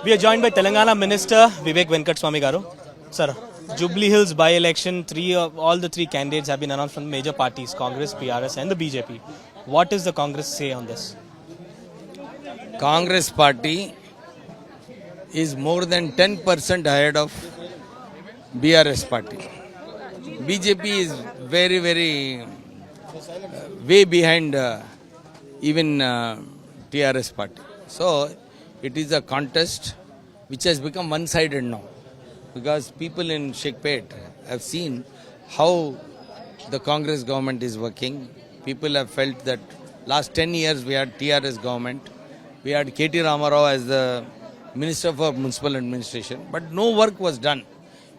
We are joined by Telangana Minister Vivek Venkateswamy Garu. Sir, Jubilee Hills by-election, all the three candidates have been announced from major parties, Congress, PRS and the BJP. What does the Congress say on this? Congress party is more than 10% ahead of BRS party. BJP is very way behind even TRS party. So it is a contest which has become one-sided now, because people in Shekpet have seen how the Congress government is working. People have felt that last 10 years we had TRS government. We had KT Ramarao as the Minister for Municipal Administration, but no work was done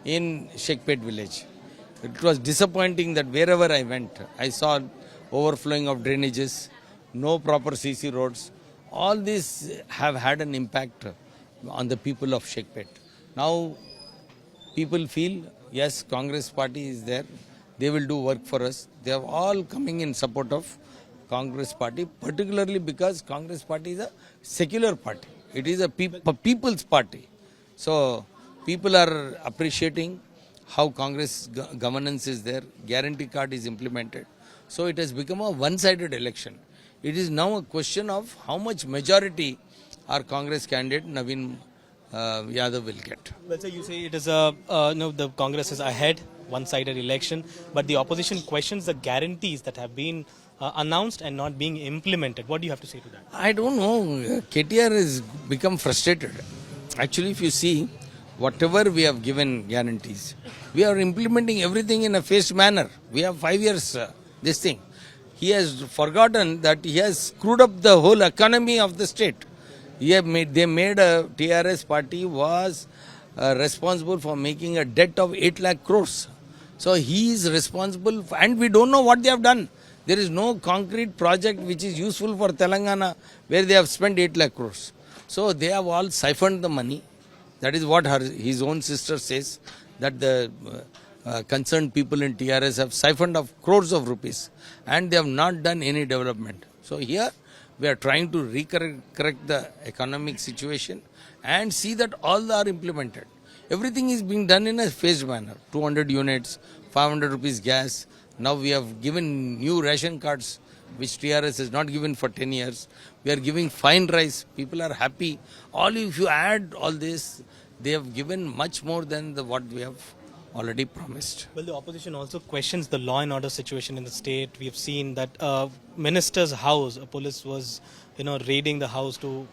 in Shekpet village. It was disappointing that wherever I went, I saw overflowing of drainages, no proper CC roads. All these have had an impact on the people of Shekpet. Now, people feel, yes, Congress party is there. They will do work for us. They are all coming in support of Congress party, particularly because Congress party is a secular party. It is a people's party. So, people are appreciating how Congress governance is there. Guarantee card is implemented. So, it has become a one-sided election. It is now a question of how much majority our Congress candidate Navin Yadav will get. Let's say you say it is the Congress is ahead, one-sided election, but the opposition questions the guarantees that have been announced and not being implemented. What do you have to say to that? I don't know. KTR has become frustrated. Actually, if you see, whatever we have given guarantees, we are implementing everything in a phased manner. We have 5 years this thing. He has forgotten that he has screwed up the whole economy of the state. They made a TRS party was responsible for making a debt of 8 lakh crores. So he is responsible and we don't know what they have done. There is no concrete project which is useful for Telangana where they have spent 8 lakh crores. So they have all siphoned the money. That is what his own sister says, that the concerned people in TRS have siphoned off crores of rupees and they have not done any development. So here we are trying to correct the economic situation and see that all are implemented. Everything is being done in a phased manner. 200 units, 500 rupees gas. Now we have given new ration cards which TRS has not given for 10 years. We are giving fine rice. People are happy. If you add all this, they have given much more than what we have already promised. Well, the opposition also questions the law and order situation in the state. We have seen that minister's house, police was raiding the house to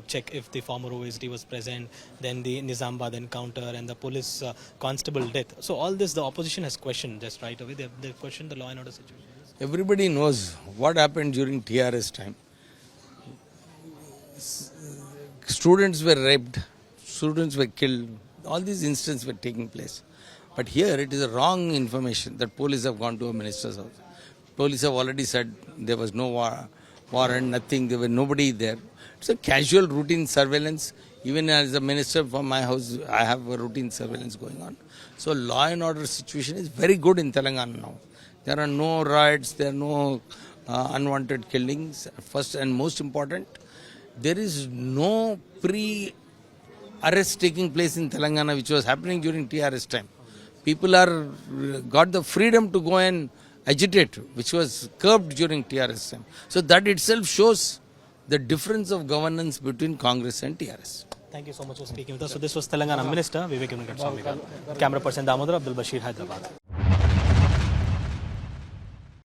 check if the former OSD was present, then the Nizambad encounter and the police constable death. So all this the opposition has questioned just right away. They questioned the law and order situation. Everybody knows what happened during TRS time. Students were raped, students were killed. All these incidents were taking place. But here it is a wrong information that police have gone to a minister's house. Police have already said there was no warrant, nothing, there was nobody there. It's a casual routine surveillance. Even as a minister from my house, I have a routine surveillance going on. So law and order situation is very good in Telangana now. There are no riots, there are no unwanted killings. First and most important, there is no pre-arrest taking place in Telangana which was happening during TRS time. People got the freedom to go and agitate, which was curbed during TRS time. So that itself shows the difference of governance between Congress and TRS. Thank you so much for speaking with us. So this was Telangana Minister Vivek Venkateswamy Garu. Camera person Damodar, Abdul Bashir, Hyderabad.